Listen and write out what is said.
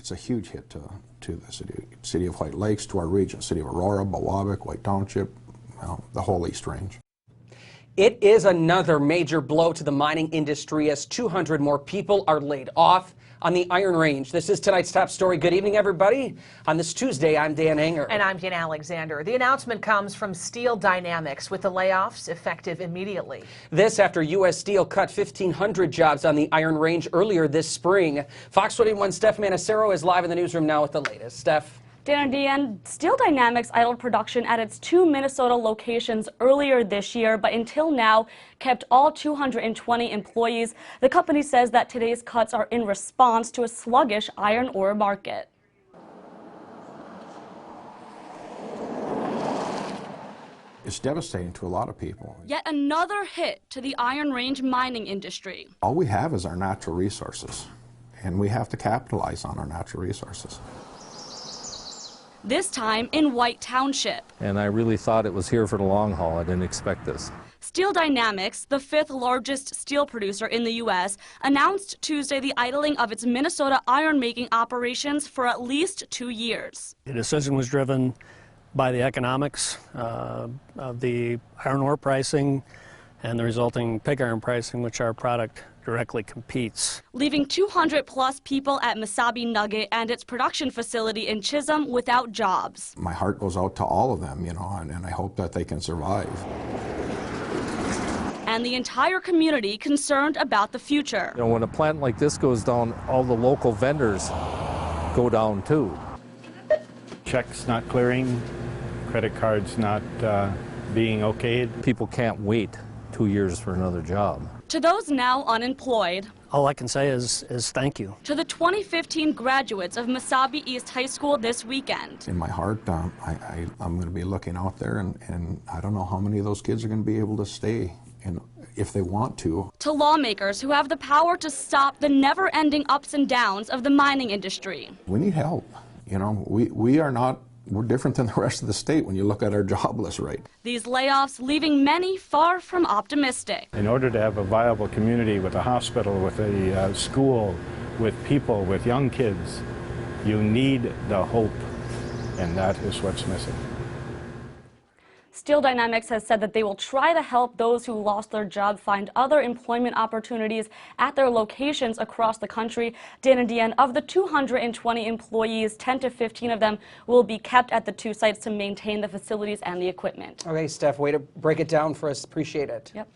it's a huge hit to the city of White Lakes, to our region, city of Aurora, Bowabic, White Township, the whole East Range. It is another major blow to the mining industry as 200 more people are laid off on the Iron Range. This is tonight's top story. Good evening, everybody. On this Tuesday, I'm Dan Anger. And I'm Jan Alexander. The announcement comes from Steel Dynamics, with the layoffs effective immediately. This after U.S. Steel cut 1,500 jobs on the Iron Range earlier this spring. Fox 41's Steph Manacero is live in the newsroom now with the latest. Steph. Dan and Deanne, Steel Dynamics idled production at its 2 Minnesota locations earlier this year, but until now kept all 220 employees. The company says that today's cuts are in response to a sluggish iron ore market. It's devastating to a lot of people. Yet another hit to the Iron Range mining industry. All we have is our natural resources, and we have to capitalize on our natural resources. This time in White Township. And I really thought it was here for the long haul. I didn't expect this. Steel Dynamics, the 5th largest steel producer in the U.S., announced Tuesday the idling of its Minnesota iron-making operations for at least 2 years. The decision was driven by the economics of the iron ore pricing and the resulting pig iron pricing, which our product directly competes. Leaving 200-plus people at Mesabi Nugget and its production facility in Chisholm without jobs. My heart goes out to all of them, you know, and I hope that they can survive. And the entire community concerned about the future. You know, when a plant like this goes down, all the local vendors go down too. Checks not clearing, credit cards not being okayed. People can't wait 2 years for another job. To those now unemployed, all I can say is thank you. To the 2015 graduates of Mesabi East High School this weekend. In my heart, I'm going to be looking out there, and I don't know how many of those kids are going to be able to stay, if they want to. To lawmakers who have the power to stop the never-ending ups and downs of the mining industry. We need help. You know, we're different than the rest of the state when you look at our jobless rate. These layoffs leaving many far from optimistic. In order to have a viable community with a hospital, with a school, with people, with young kids, you need the hope, and that is what's missing. Steel Dynamics has said that they will try to help those who lost their job find other employment opportunities at their locations across the country. Dan and Deanne, of the 220 employees, 10 to 15 of them will be kept at the 2 sites to maintain the facilities and the equipment. Okay, Steph, way to break it down for us. Appreciate it. Yep.